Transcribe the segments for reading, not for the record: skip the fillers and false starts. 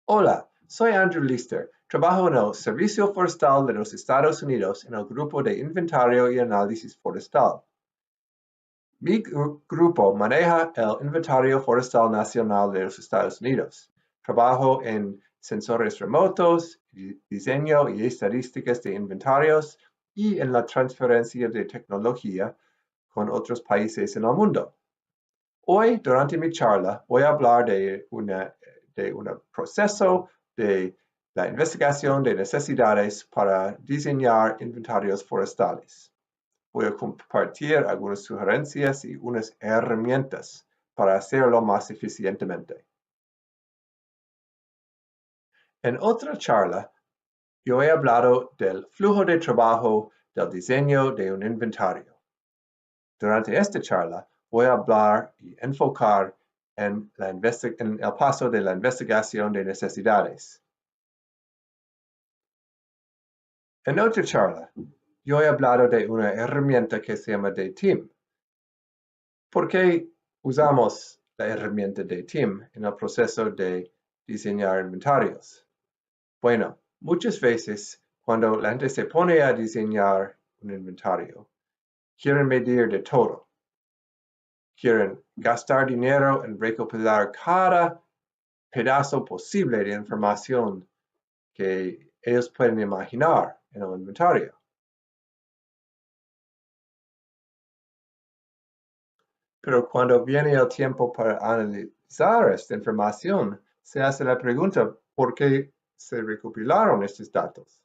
Hola, soy Andrew Lister. Trabajo en el Servicio Forestal de los Estados Unidos en el grupo de Inventario y Análisis Forestal. Mi grupo maneja el Inventario Forestal Nacional de los Estados Unidos. Trabajo en sensores remotos, diseño y estadísticas de inventarios y en la transferencia de tecnología con otros países en el mundo. Hoy, durante mi charla, voy a hablar de un proceso de la investigación de necesidades para diseñar inventarios forestales. Voy a compartir algunas sugerencias y unas herramientas para hacerlo más eficientemente. En otra charla, yo he hablado del flujo de trabajo del diseño de un inventario. Durante esta charla, voy a hablar y enfocar en el paso de la investigación de necesidades. En otra charla, yo he hablado de una herramienta que se llama DTIM. ¿Por qué usamos la herramienta DTIM en el proceso de diseñar inventarios? Bueno, muchas veces cuando la gente se pone a diseñar un inventario, quieren medir de todo. Quieren gastar dinero en recopilar cada pedazo posible de información que ellos pueden imaginar en el inventario. Pero cuando viene el tiempo para analizar esta información, se hace la pregunta, ¿por qué se recopilaron estos datos?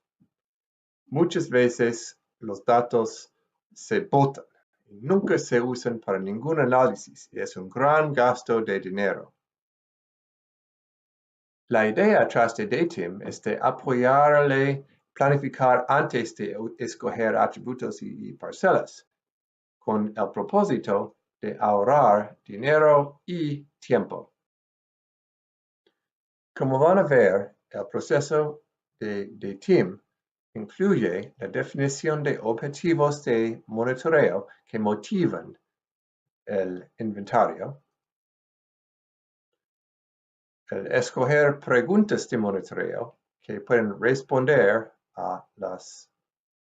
Muchas veces los datos se botan y nunca se usan para ningún análisis y es un gran gasto de dinero. La idea tras de DTIM es de apoyarle planificar antes de escoger atributos y parcelas, con el propósito de ahorrar dinero y tiempo. Como van a ver, el proceso de DTIM incluye la definición de objetivos de monitoreo que motivan el inventario, el escoger preguntas de monitoreo que pueden responder a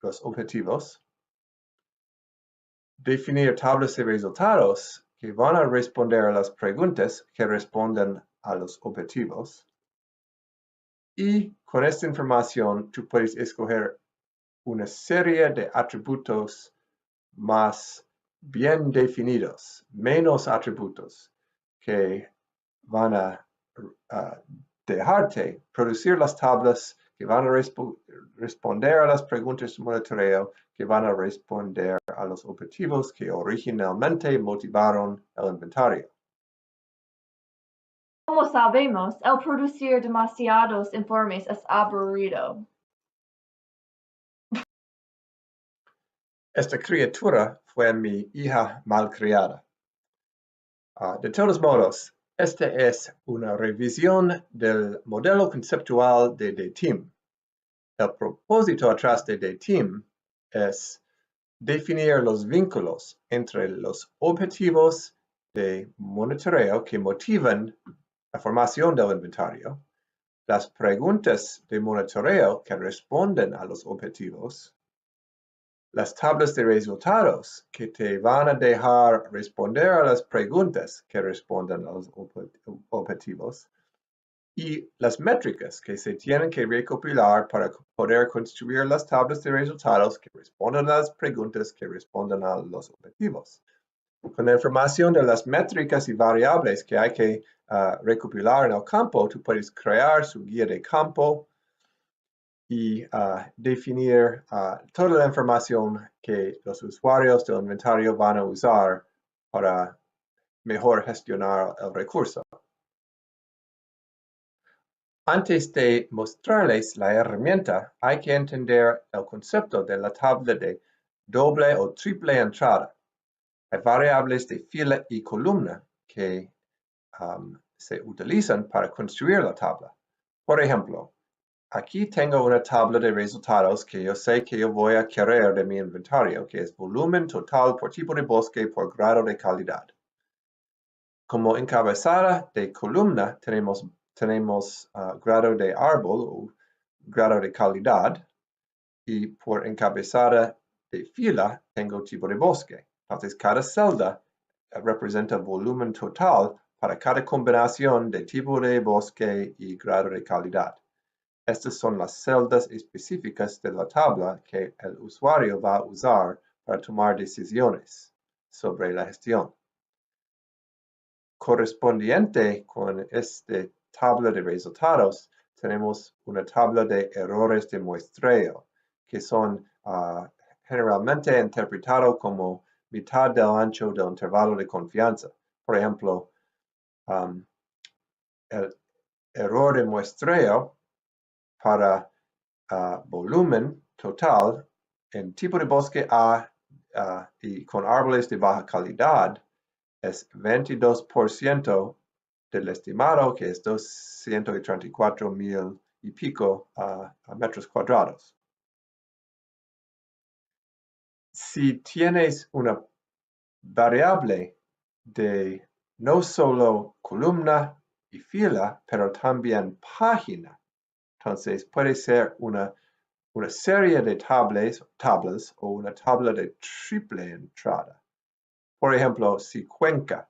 los objetivos, definir tablas de resultados que van a responder a las preguntas que responden a los objetivos, y con esta información tú puedes escoger una serie de atributos más bien definidos, menos atributos que van a dejarte producir las tablas que van a responder a las preguntas de monitoreo, que van a responder a los objetivos que originalmente motivaron el inventario. Como sabemos, el producir demasiados informes es aburrido. Esta criatura fue mi hija malcriada. De todos modos, esta es una revisión del modelo conceptual de DTIM. El propósito atrás de DTIM es definir los vínculos entre los objetivos de monitoreo que motivan la formación del inventario, las preguntas de monitoreo que responden a los objetivos, las tablas de resultados que te van a dejar responder a las preguntas que responden a los objetivos, y las métricas que se tienen que recopilar para poder construir las tablas de resultados que responden a las preguntas que responden a los objetivos. Con la información de las métricas y variables que hay que recopilar en el campo, tú puedes crear su guía de campo y definir toda la información que los usuarios del inventario van a usar para mejor gestionar el recurso. Antes de mostrarles la herramienta, hay que entender el concepto de la tabla de doble o triple entrada. Hay variables de fila y columna que se utilizan para construir la tabla. Por ejemplo, aquí tengo una tabla de resultados que yo sé que yo voy a querer de mi inventario, que es volumen total por tipo de bosque por grado de calidad. Como encabezada de columna tenemos tenemos grado de árbol o grado de calidad, y por encabezada de fila tengo tipo de bosque. Entonces cada celda representa volumen total para cada combinación de tipo de bosque y grado de calidad. Estas son las celdas específicas de la tabla que el usuario va a usar para tomar decisiones sobre la gestión. Correspondiente con esta tabla de resultados, tenemos una tabla de errores de muestreo, que son generalmente interpretados como mitad del ancho del intervalo de confianza. Por ejemplo, el error de muestreo para volumen total en tipo de bosque A y con árboles de baja calidad es 22% del estimado, que es 234,000 y pico metros cuadrados. Si tienes una variable de no solo columna y fila, pero también página, entonces puede ser una serie de tablas o una tabla de triple entrada. Por ejemplo, si cuenca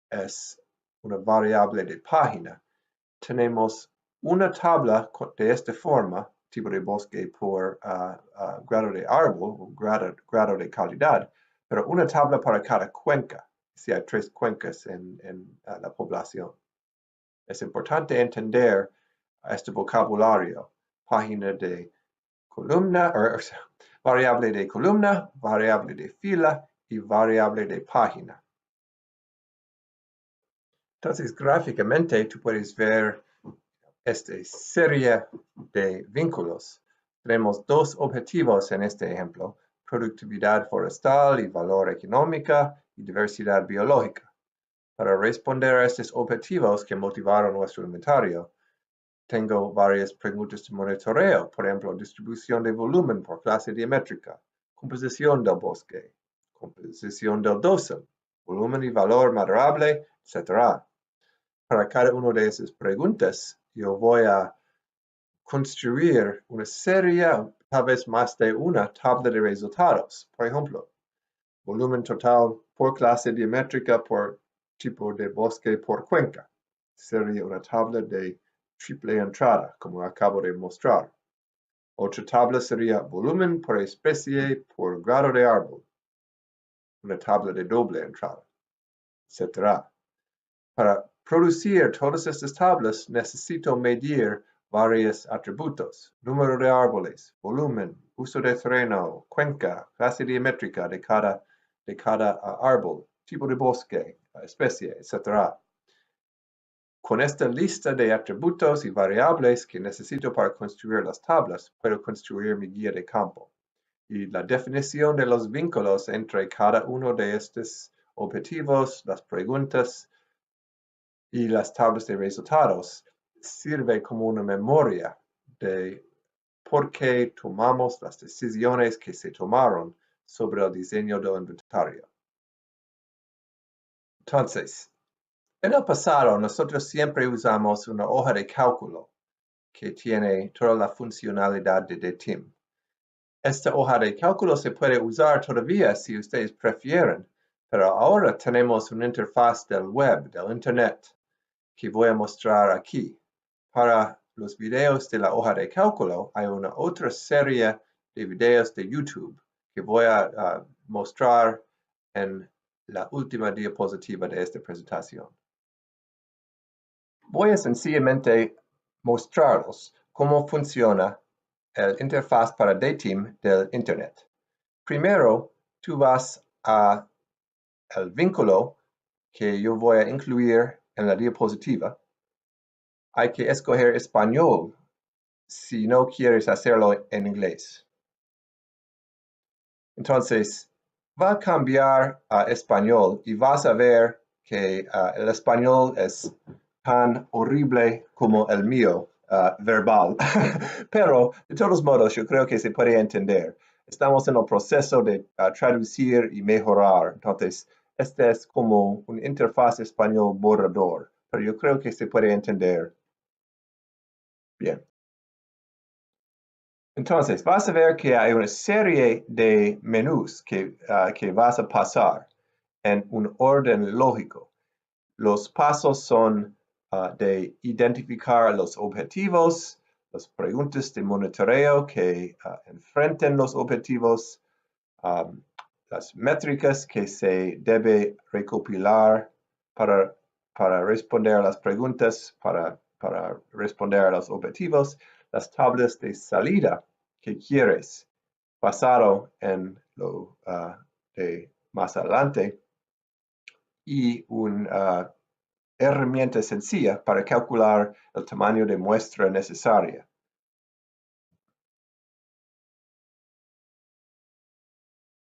es una variable de página, tenemos una tabla de esta forma, tipo de bosque por grado de árbol o grado de calidad, pero una tabla para cada cuenca, si hay 3 cuencas en la población. Es importante entender este vocabulario, página de columna, variable de columna, variable de fila y variable de página. Entonces, gráficamente, tú puedes ver esta serie de vínculos. Tenemos 2 objetivos en este ejemplo: productividad forestal y valor económico y diversidad biológica. Para responder a estos objetivos que motivaron nuestro inventario, tengo varias preguntas de monitoreo, por ejemplo, distribución de volumen por clase diamétrica, composición del bosque, composición del dosel, volumen y valor madurable, etc. Para cada una de esas preguntas, yo voy a construir una serie, tal vez más de una tabla de resultados. Por ejemplo, volumen total por clase diamétrica por tipo de bosque por cuenca. Sería una tabla de triple entrada, como acabo de mostrar. Otra tabla sería volumen por especie por grado de árbol. Una tabla de doble entrada, etc. Para producir todas estas tablas necesito medir varios atributos: número de árboles, volumen, uso de terreno, cuenca, clase diamétrica de cada árbol, tipo de bosque, especie, etc. Con esta lista de atributos y variables que necesito para construir las tablas, puedo construir mi guía de campo. Y la definición de los vínculos entre cada uno de estos objetivos, las preguntas y las tablas de resultados sirve como una memoria de por qué tomamos las decisiones que se tomaron sobre el diseño del inventario. Entonces, en el pasado nosotros siempre usamos una hoja de cálculo que tiene toda la funcionalidad de DTIM. Esta hoja de cálculo se puede usar todavía si ustedes prefieren, pero ahora tenemos una interfaz del web, del internet, que voy a mostrar aquí. Para los videos de la hoja de cálculo hay una otra serie de videos de YouTube que voy a mostrar en la última diapositiva de esta presentación. Voy a sencillamente mostrarles cómo funciona el interfaz para DTIM del Internet. Primero, tú vas al vínculo que yo voy a incluir en la diapositiva. Hay que escoger español si no quieres hacerlo en inglés. Entonces, va a cambiar a español y vas a ver que el español es tan horrible como el mío, verbal. Pero, de todos modos, yo creo que se puede entender. Estamos en el proceso de traducir y mejorar. Entonces, este es como un interfaz español borrador, pero yo creo que se puede entender Bien. Entonces, vas a ver que hay una serie de menús que vas a pasar en un orden lógico. Los pasos son de identificar los objetivos, las preguntas de monitoreo que enfrenten los objetivos, las métricas que se debe recopilar para responder a las preguntas, para responder a los objetivos, las tablas de salida que quieres basado en lo de más adelante y una herramienta sencilla para calcular el tamaño de muestra necesaria.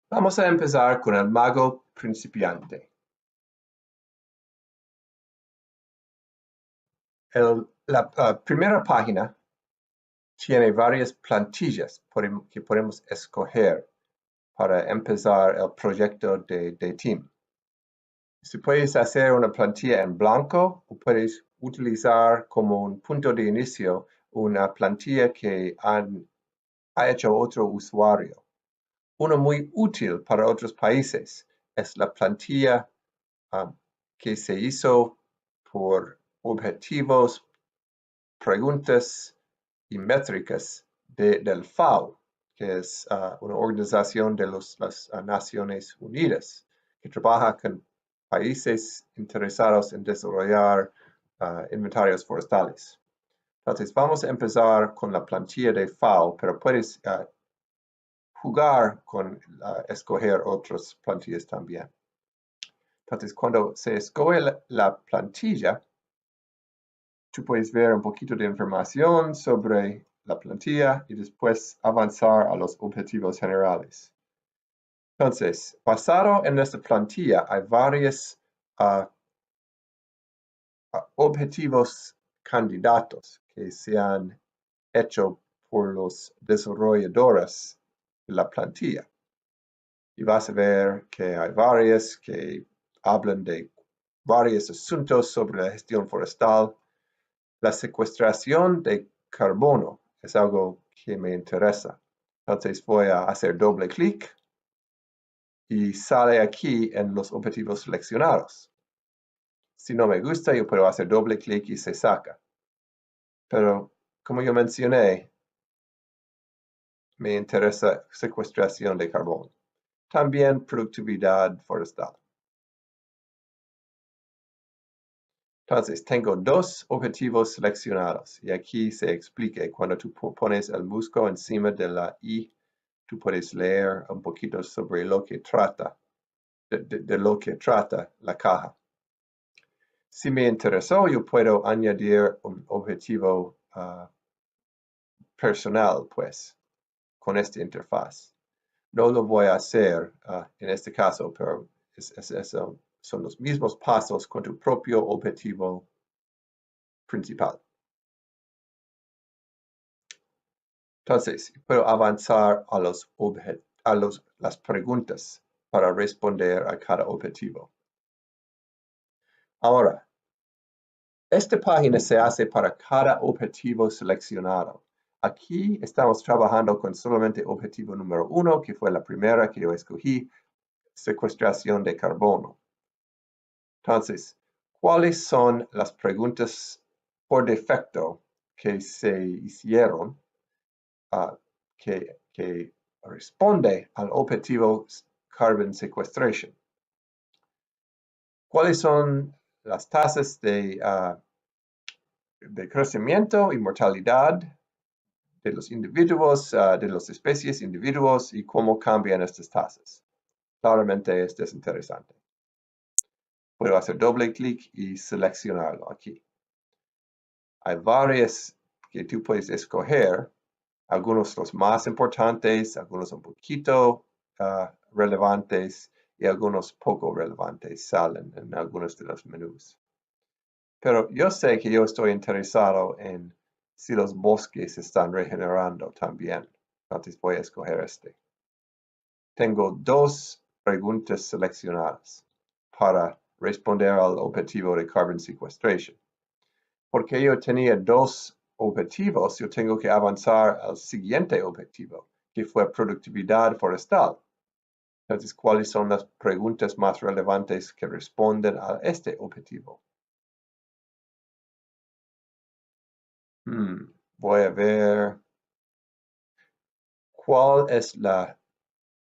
Vamos a empezar con el mago principiante. La primera página tiene varias plantillas que podemos escoger para empezar el proyecto de DTIM. Si puedes hacer una plantilla en blanco o puedes utilizar como un punto de inicio una plantilla que ha hecho otro usuario. Uno muy útil para otros países es la plantilla que se hizo por objetivos, preguntas y métricas del FAO, que es una organización de las Naciones Unidas, que trabaja con países interesados en desarrollar inventarios forestales. Entonces, vamos a empezar con la plantilla de FAO, pero puedes jugar con escoger otras plantillas también. Entonces, cuando se escoge la plantilla, tú puedes ver un poquito de información sobre la plantilla y después avanzar a los objetivos generales. Entonces, basado en esta plantilla, hay varios objetivos candidatos que se han hecho por los desarrolladores de la plantilla. Y vas a ver que hay varios que hablan de varios asuntos sobre la gestión forestal. La secuestración de carbono es algo que me interesa. Entonces voy a hacer doble clic y sale aquí en los objetivos seleccionados. Si no me gusta, yo puedo hacer doble clic y se saca. Pero como yo mencioné, me interesa secuestración de carbono. También productividad forestal. Entonces, tengo dos objetivos seleccionados y aquí se explica. Cuando tú pones el musgo encima de la I, tú puedes leer un poquito sobre lo que trata, de lo que trata la caja. Si me interesó, yo puedo añadir un objetivo personal, pues, con esta interfaz. No lo voy a hacer en este caso, pero son los mismos pasos con tu propio objetivo principal. Entonces, puedo avanzar a las preguntas para responder a cada objetivo. Ahora, esta página se hace para cada objetivo seleccionado. Aquí estamos trabajando con solamente objetivo número 1, que fue la primera que yo escogí, secuestración de carbono. Entonces, ¿cuáles son las preguntas por defecto que se hicieron que responde al objetivo Carbon Sequestration? ¿Cuáles son las tasas de crecimiento y mortalidad de los individuos, de las especies, individuos, y cómo cambian estas tasas? Claramente esto es interesante. Puedo hacer doble clic y seleccionarlo aquí. Hay varias que tú puedes escoger, algunos los más importantes, algunos un poquito relevantes y algunos poco relevantes salen en algunos de los menús. Pero yo sé que yo estoy interesado en si los bosques están regenerando también. Entonces voy a escoger este. Tengo dos preguntas seleccionadas para responder al objetivo de Carbon Sequestration. Porque yo tenía dos objetivos, yo tengo que avanzar al siguiente objetivo, que fue productividad forestal. Entonces, ¿cuáles son las preguntas más relevantes que responden a este objetivo? Voy a ver cuál es la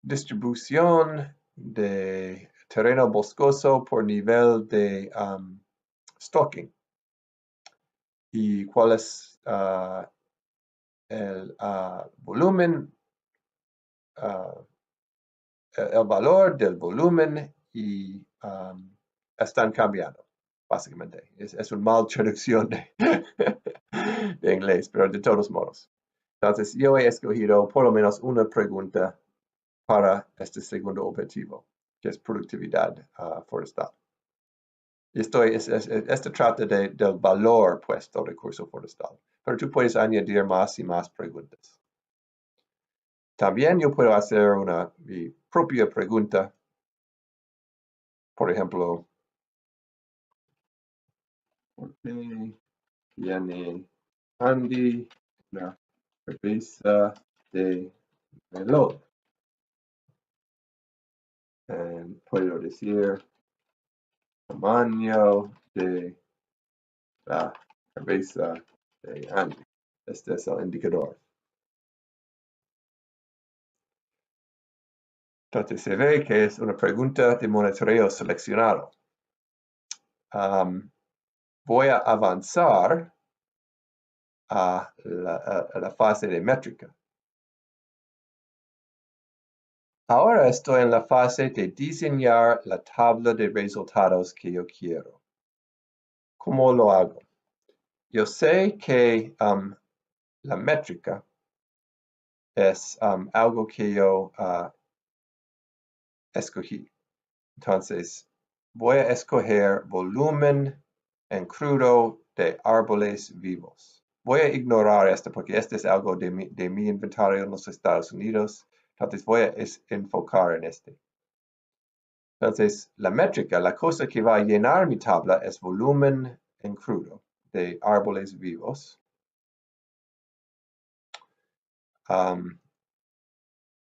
distribución de terreno boscoso por nivel de stocking y cuál es el volumen, el valor del volumen y están cambiando, básicamente. Es una mal traducción de, de inglés, pero de todos modos. Entonces, yo he escogido por lo menos una pregunta para este segundo objetivo, que es productividad forestal. Este trata del valor, pues, del recurso forestal. Pero tú puedes añadir más y más preguntas. También yo puedo hacer mi propia pregunta. Por ejemplo, ¿por qué tiene Andy una cabeza de reloj? Puedo decir tamaño de la cabeza de Andy. Este es el indicador. Entonces se ve que es una pregunta de monitoreo seleccionado. Voy a avanzar a la fase de métrica. Ahora estoy en la fase de diseñar la tabla de resultados que yo quiero. ¿Cómo lo hago? Yo sé que la métrica es algo que yo escogí. Entonces, voy a escoger volumen en crudo de árboles vivos. Voy a ignorar esto porque este es algo de mi inventario en los Estados Unidos. Entonces, voy a enfocar en este. Entonces, la métrica, la cosa que va a llenar mi tabla es volumen en crudo de árboles vivos.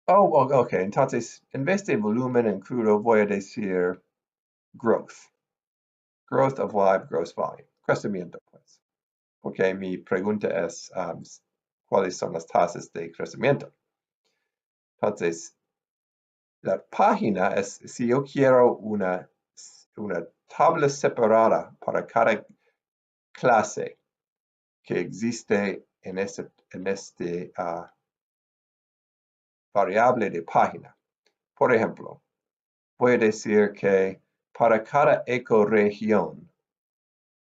Ok, entonces, en vez de volumen en crudo, voy a decir growth. Growth of live, gross volume. Crecimiento, pues. Porque mi pregunta es, ¿cuáles son las tasas de crecimiento? Entonces, la página es, si yo quiero una tabla separada para cada clase que existe en este variable de página. Por ejemplo, voy a decir que para cada ecorregión,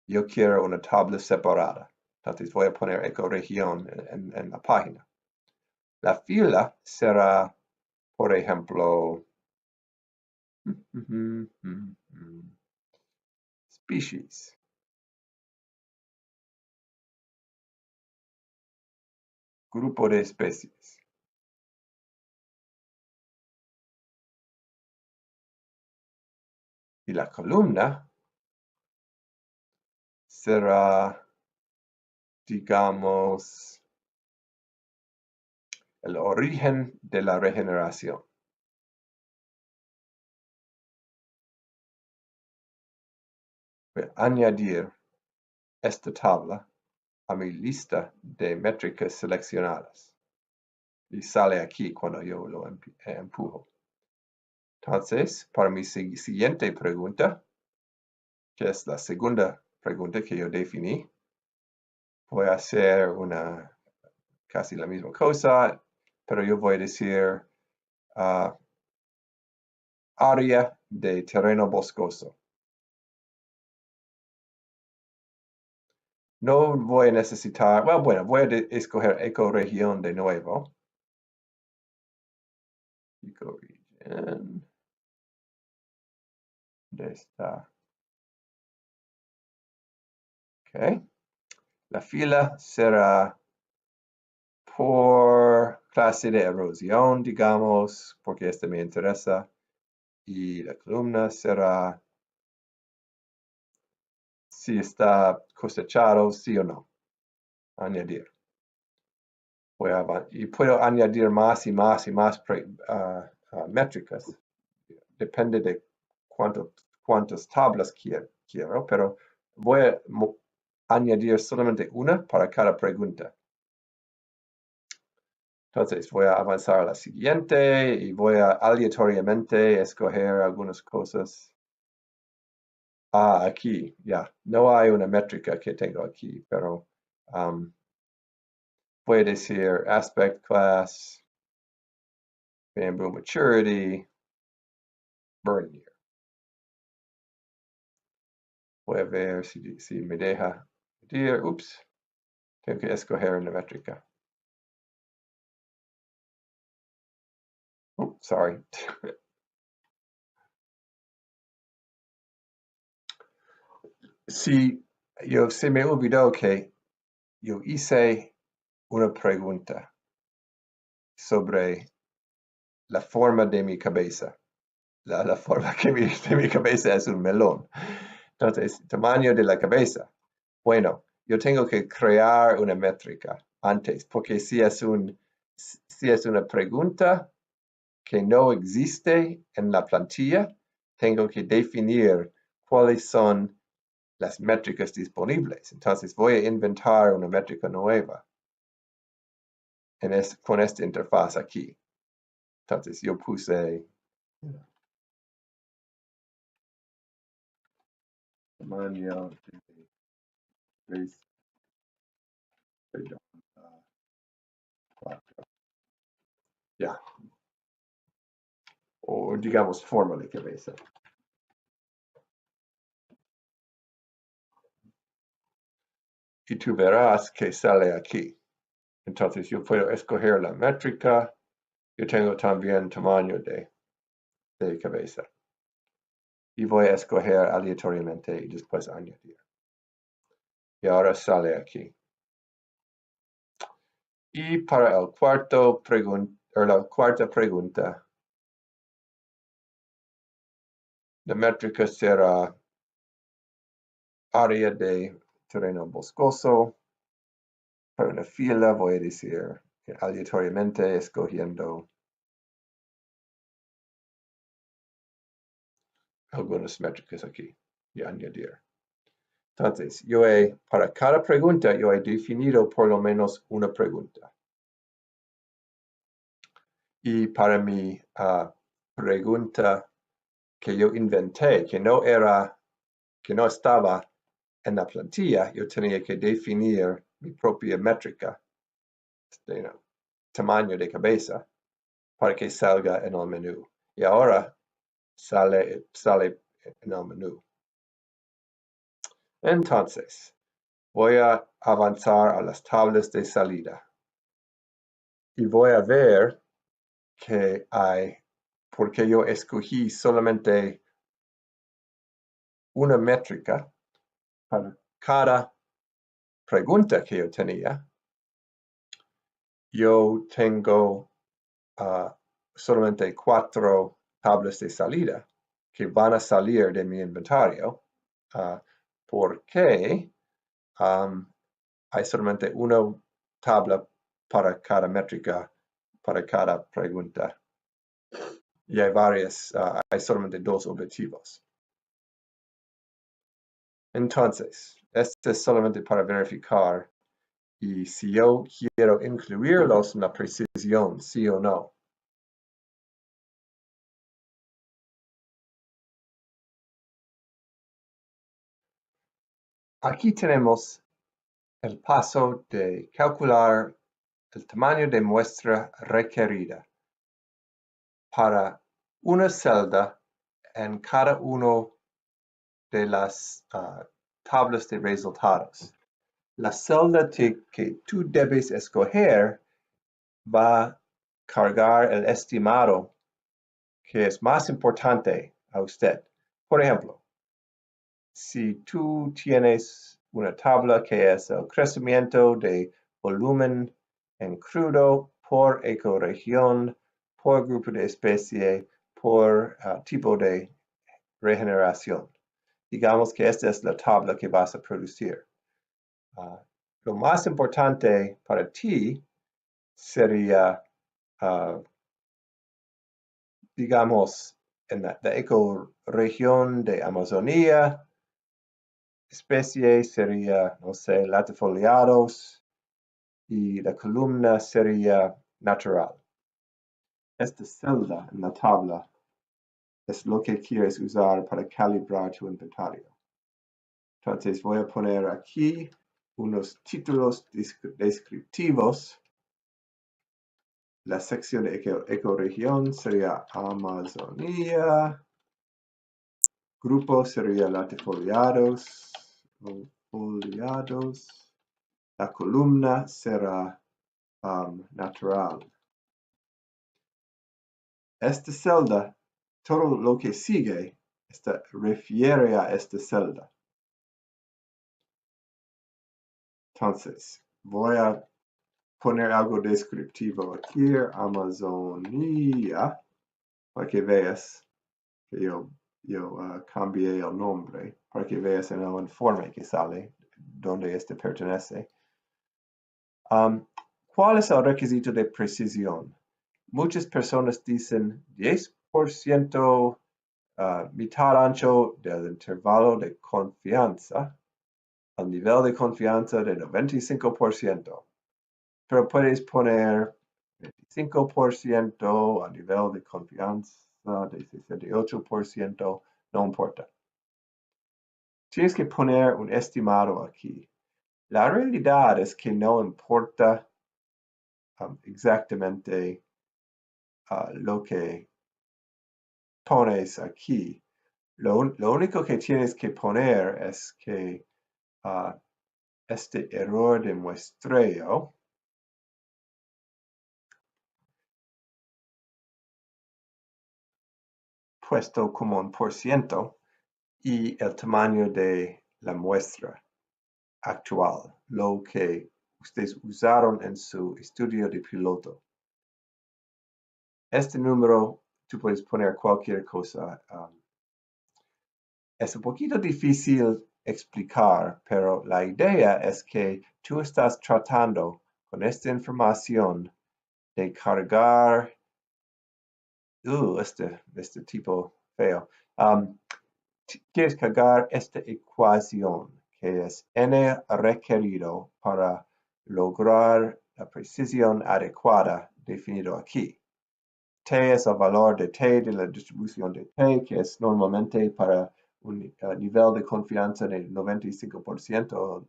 yo quiero una tabla separada. Entonces voy a poner ecorregión en la página. La fila será, por ejemplo, species. Grupo de especies. Y la columna será, digamos, el origen de la regeneración. Voy a añadir esta tabla a mi lista de métricas seleccionadas. Y sale aquí cuando yo lo empujo. Entonces, para mi siguiente pregunta, que es la segunda pregunta que yo definí, voy a hacer casi la misma cosa, pero yo voy a decir área de terreno boscoso. No voy a necesitar, bueno, voy a escoger ecorregión de nuevo. Ecorregión. ¿Dónde está? Ok. La fila será por clase de erosión, digamos, porque este me interesa. Y la columna será si está cosechado, sí o no. añadir. Y puedo añadir más y más y más métricas. Depende de cuántas tablas quiero, pero voy a añadir solamente una para cada pregunta. Entonces voy a avanzar a la siguiente y voy a aleatoriamente escoger algunas cosas. Aquí, ya. No hay una métrica que tengo aquí, pero voy a decir aspect class, bamboo maturity, burn year. Voy a ver si me deja medir. Ups, tengo que escoger una métrica. Oops, sorry. Se me olvidó que yo hice una pregunta sobre la forma de mi cabeza. La forma de mi cabeza es un melón. Entonces, tamaño de la cabeza. Bueno, yo tengo que crear una métrica antes, porque si es una pregunta que no existe en la plantilla, tengo que definir cuáles son las métricas disponibles. Entonces voy a inventar una métrica nueva con esta interfaz aquí. Entonces yo puse tamaño de ya. O digamos forma de cabeza. Y tú verás que sale aquí. Entonces yo puedo escoger la métrica. Yo tengo también tamaño de cabeza. Y voy a escoger aleatoriamente y después añadir. Y ahora sale aquí. Y para la cuarta pregunta, la métrica será área de terreno boscoso. Para una fila voy a decir aleatoriamente escogiendo algunas métricas aquí y añadir. Entonces, para cada pregunta, yo he definido por lo menos una pregunta. Y para mi pregunta que yo inventé, que no estaba en la plantilla, yo tenía que definir mi propia métrica, tamaño de cabeza, para que salga en el menú. Y ahora sale en el menú. Entonces, voy a avanzar a las tablas de salida. Y voy a ver que porque yo escogí solamente una métrica para cada pregunta que yo tenía. Yo tengo solamente 4 tablas de salida que van a salir de mi inventario porque hay solamente una tabla para cada métrica, para cada pregunta. Y hay solamente 2 objetivos. Entonces, este es solamente para verificar y si yo quiero incluirlos en la precisión, sí o no. Aquí tenemos el paso de calcular el tamaño de muestra requerida para una celda en cada uno de las tablas de resultados. La celda que tú debes escoger va a cargar el estimado que es más importante a usted. Por ejemplo, si tú tienes una tabla que es el crecimiento de volumen en crudo por ecorregión, por grupo de especie, por tipo de regeneración. Digamos que esta es la tabla que vas a producir. lo más importante para ti sería, digamos, en la ecorregión de Amazonía, especie sería, no sé, latifoliados, y la columna sería natural. Esta celda en la tabla es lo que quieres usar para calibrar tu inventario. Entonces voy a poner aquí unos títulos descriptivos. La sección de ecorregión sería Amazonía. Grupo sería latifoliados. La columna será natural. Esta celda, todo lo que sigue, refiere a esta celda. Entonces, voy a poner algo descriptivo aquí, Amazonía, para que veas que yo cambié el nombre, para que veas en el informe que sale, donde este pertenece. ¿Cuál es el requisito de precisión? Muchas personas dicen 10%, mitad ancho del intervalo de confianza, al nivel de confianza de 95%. Pero puedes poner 25% a nivel de confianza de 68%, no importa. Tienes que poner un estimado aquí. La realidad es que no importa exactamente lo que pones aquí. Lo único que tienes que poner es que este error de muestreo puesto como un % y el tamaño de la muestra actual, lo que ustedes usaron en su estudio de piloto. Este número, tú puedes poner cualquier cosa. Es un poquito difícil explicar, pero la idea es que tú estás tratando con esta información de cargar, este tipo feo, quieres cargar esta ecuación que es n requerido para lograr la precisión adecuada definido aquí. T es el valor de T de la distribución de T, que es normalmente para un nivel de confianza de 95%.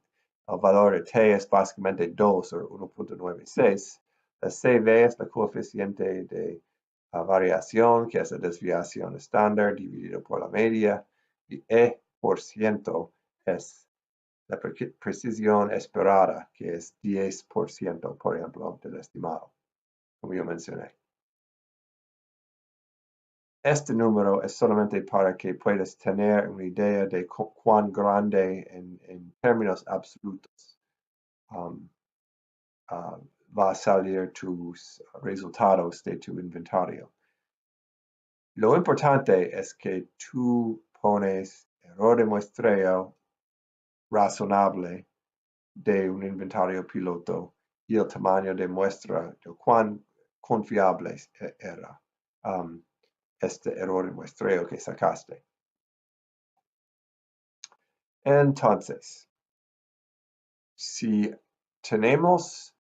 El valor de T es básicamente 2 o 1.96. La CV es la coeficiente de variación, que es la desviación estándar dividido por la media. Y E% es la precisión esperada, que es 10%, por ejemplo, del estimado, como yo mencioné. Este número es solamente para que puedas tener una idea de cuán grande en términos absolutos va a salir tus resultados de tu inventario. Lo importante es que tú pones error de muestreo razonable de un inventario piloto y el tamaño de muestra, de cuán confiable era este error de muestreo que sacaste. Entonces, si tenemos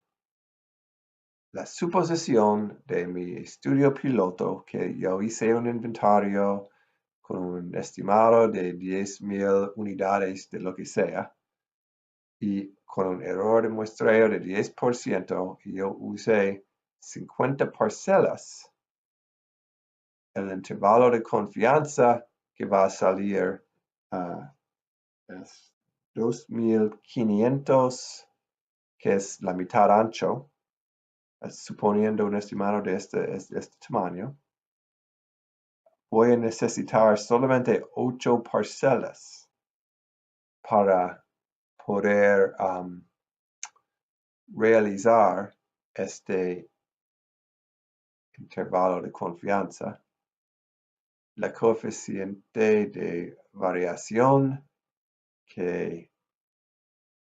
la suposición de mi estudio piloto que yo hice un inventario con un estimado de 10,000 unidades de lo que sea y con un error de muestreo de 10% y yo usé 50 parcelas, el intervalo de confianza que va a salir es 2,500, que es la mitad ancho, suponiendo un estimado de este tamaño. Voy a necesitar solamente 8 parcelas para poder realizar este intervalo de confianza. La coeficiente de variación, que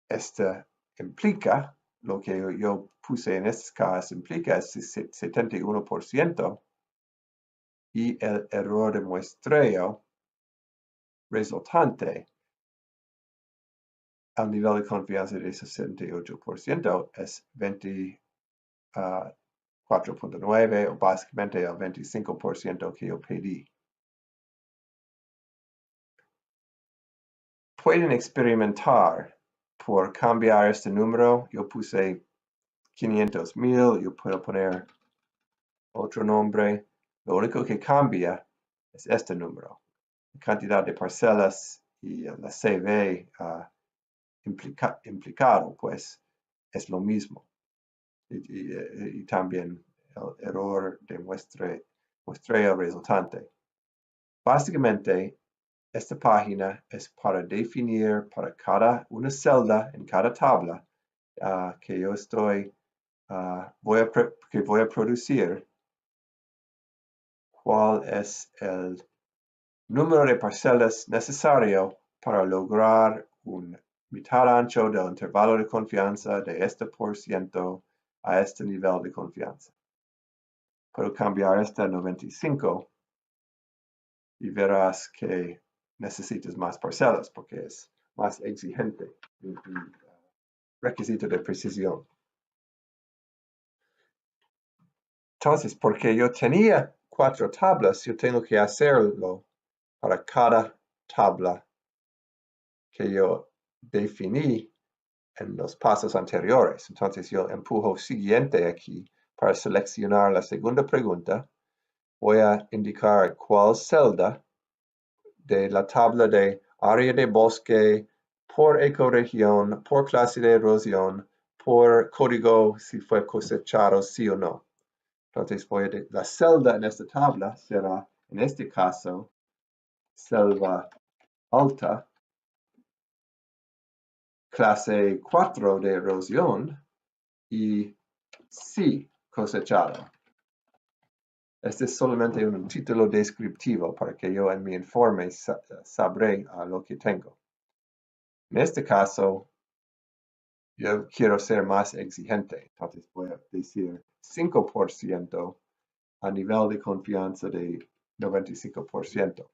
esta implica, lo que yo puse en este caso implica es 71% y el error de muestreo resultante al nivel de confianza de 68% es 24.9 o básicamente el 25% que yo pedí. Pueden experimentar por cambiar este número. Yo puse 500,000, yo puedo poner otro nombre. Lo único que cambia es este número. La cantidad de parcelas y la CV implicado, pues, es lo mismo. Y también el error de muestreo resultante. Básicamente, esta página es para definir para cada una celda en cada tabla que yo voy a producir, cuál es el número de parcelas necesario para lograr un mitad ancho del intervalo de confianza de este % a este nivel de confianza. Puedo cambiar este a 95 y verás que necesitas más parcelas porque es más exigente y requisito de precisión. Entonces, porque yo tenía 4 tablas, yo tengo que hacerlo para cada tabla que yo definí en los pasos anteriores. Entonces, yo empujo siguiente aquí para seleccionar la segunda pregunta. Voy a indicar cuál celda de la tabla de área de bosque, por ecorregión, por clase de erosión, por código si fue cosechado sí o no. Entonces la celda en esta tabla será, en este caso, celda alta, clase 4 de erosión y sí cosechado. Este es solamente un título descriptivo para que yo en mi informe sabré lo que tengo. En este caso, yo quiero ser más exigente, entonces voy a decir 5% a nivel de confianza de 95%.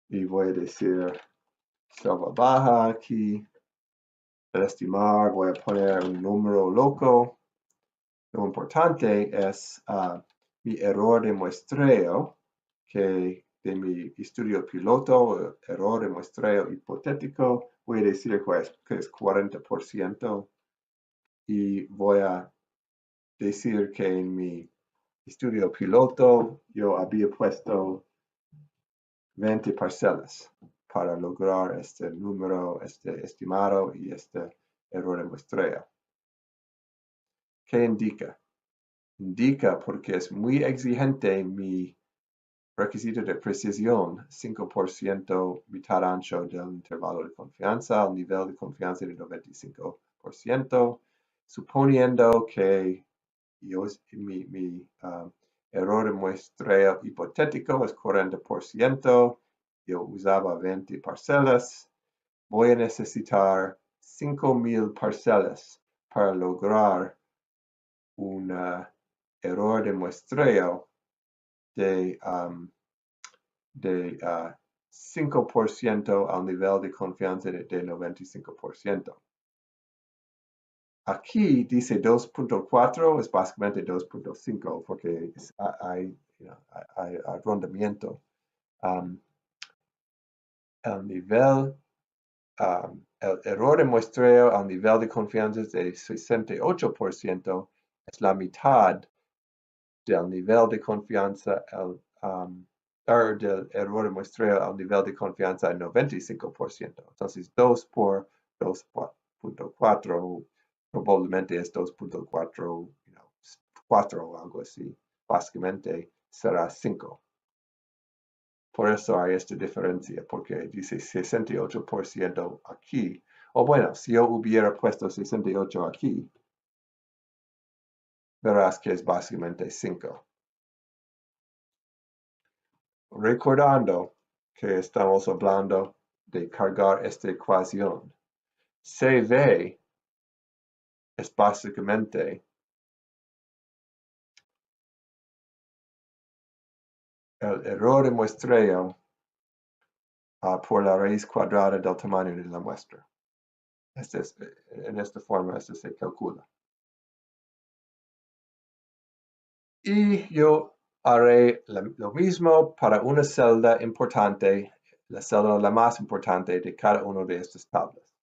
Y voy a decir celda baja aquí. Para estimar voy a poner un número loco. Lo importante es mi error de muestreo, que de mi estudio piloto, error de muestreo hipotético, voy a decir que es 40%. Y voy a decir que en mi estudio piloto yo había puesto 20 parcelas para lograr este número, este estimado y este error de muestreo. ¿Qué indica? Indica porque es muy exigente mi requisito de precisión, 5% mitad ancho del intervalo de confianza al nivel de confianza de 95%, suponiendo que mi error de muestreo hipotético es 40%, yo usaba 20 parcelas, voy a necesitar 5,000 parcelas para lograr un error de muestreo de 5% al nivel de confianza de 95%. Aquí dice 2.4, es básicamente 2.5 porque hay arrondamiento. El error de muestreo al nivel de confianza de 68% es la mitad del nivel de confianza, del error de muestreo al nivel de confianza de 95%. Entonces 2 por 2.4 probablemente es 2.4, 4 o algo así. Básicamente será 5. Por eso hay esta diferencia, porque dice 68% aquí. O bueno, si yo hubiera puesto 68 aquí, verás que es básicamente 5. Recordando que estamos hablando de cargar esta ecuación, se ve es básicamente el error de muestreo por la raíz cuadrada del tamaño de la muestra. En esta forma, esto se calcula. Y yo haré lo mismo para una celda importante, la celda la más importante de cada una de estas tablas.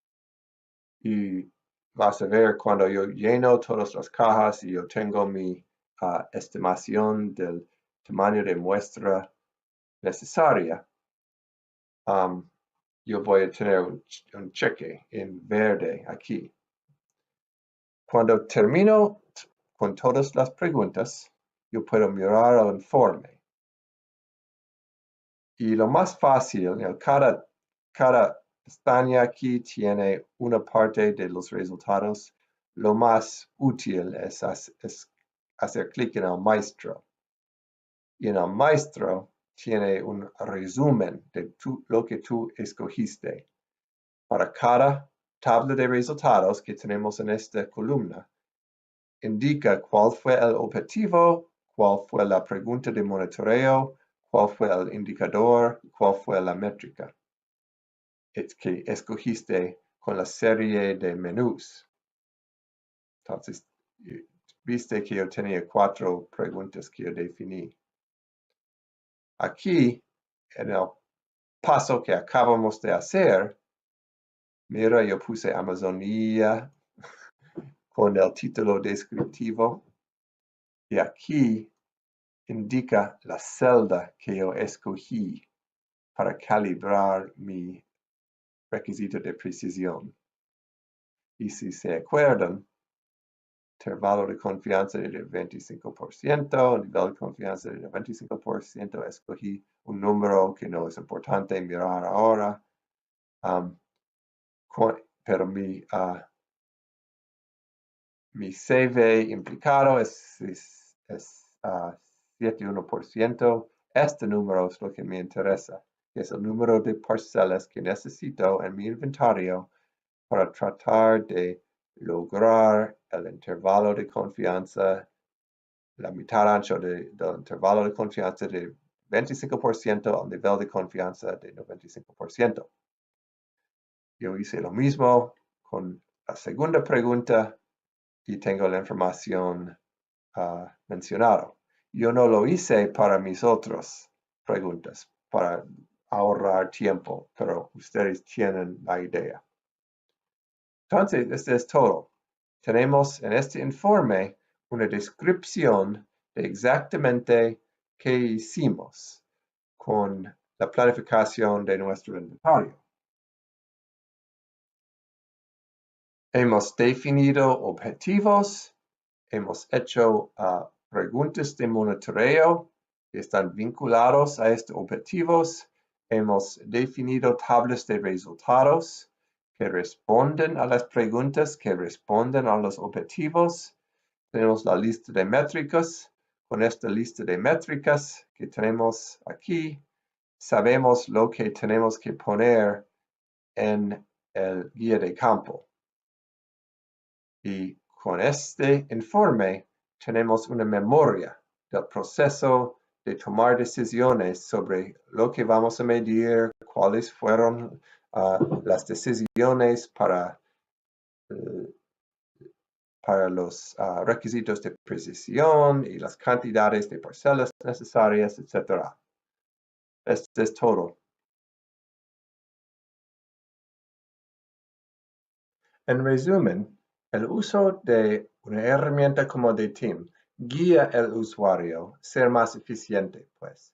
Y vas a ver cuando yo lleno todas las cajas y yo tengo mi estimación del tamaño de muestra necesaria, yo voy a tener un cheque en verde aquí. Cuando termino con todas las preguntas, yo puedo mirar el informe. Y lo más fácil, cada pestaña aquí tiene una parte de los resultados. Lo más útil es hacer clic en el maestro. Y en el maestro tiene un resumen de lo que tú escogiste. Para cada tabla de resultados que tenemos en esta columna, indica cuál fue el objetivo, cuál fue la pregunta de monitoreo, cuál fue el indicador, cuál fue la métrica que escogiste con la serie de menús. Entonces, viste que yo tenía 4 preguntas que yo definí. Aquí, en el paso que acabamos de hacer, mira, yo puse Amazonía con el título descriptivo. Y aquí indica la celda que yo escogí para calibrar mi requisito de precisión. Y si se acuerdan, intervalo de confianza del 25%, nivel de confianza del 25%, escogí un número que no es importante mirar ahora, pero mi CV implicado es 71%. Este número es lo que me interesa, que es el número de parcelas que necesito en mi inventario para tratar de lograr el intervalo de confianza, la mitad ancho del intervalo de confianza de 25% al nivel de confianza de 95%. Yo hice lo mismo con la segunda pregunta y tengo la información mencionada. Yo no lo hice para mis otras preguntas, para ahorrar tiempo, pero ustedes tienen la idea. Entonces, este es todo. Tenemos en este informe una descripción de exactamente qué hicimos con la planificación de nuestro inventario. Hemos definido objetivos, hemos hecho preguntas de monitoreo que están vinculados a estos objetivos, hemos definido tablas de resultados que responden a las preguntas, que responden a los objetivos. Tenemos la lista de métricas. Con esta lista de métricas que tenemos aquí, sabemos lo que tenemos que poner en el guía de campo. Y con este informe tenemos una memoria del proceso de tomar decisiones sobre lo que vamos a medir, cuáles fueron las decisiones para los requisitos de precisión y las cantidades de parcelas necesarias, etc. Esto es todo. En resumen, el uso de una herramienta como DTIM guía al usuario a ser más eficiente, pues.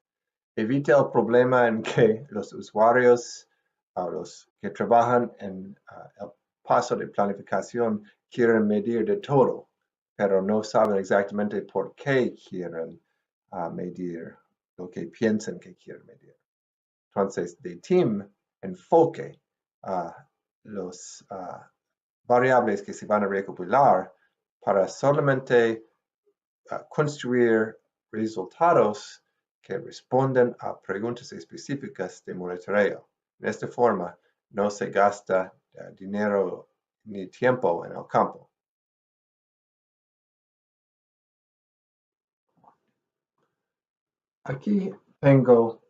Evita el problema en que los usuarios, los que trabajan en el paso de planificación, quieren medir de todo, pero no saben exactamente por qué quieren medir lo que piensan que quieren medir. Entonces, DTIM enfoque los variables que se van a recopilar para solamente construir resultados que responden a preguntas específicas de monitoreo. De esta forma, no se gasta dinero ni tiempo en el campo. Aquí tengo,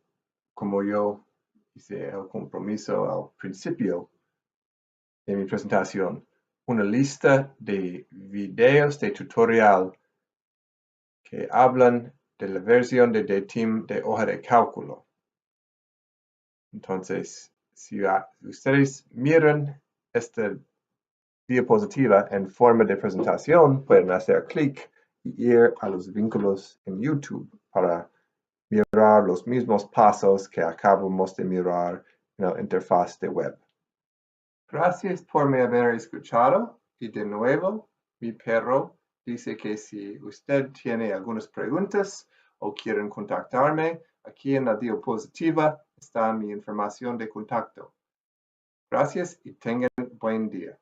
como yo hice el compromiso al principio de mi presentación, una lista de videos de tutorial que hablan de la versión de DTIM de hoja de cálculo. Entonces, si ustedes miran esta diapositiva en forma de presentación, pueden hacer clic y ir a los vínculos en YouTube para mirar los mismos pasos que acabamos de mirar en la interfaz de web. Gracias por me haber escuchado y de nuevo, mi perro dice que si usted tiene algunas preguntas o quieren contactarme, aquí en la diapositiva está mi información de contacto. Gracias y tengan buen día.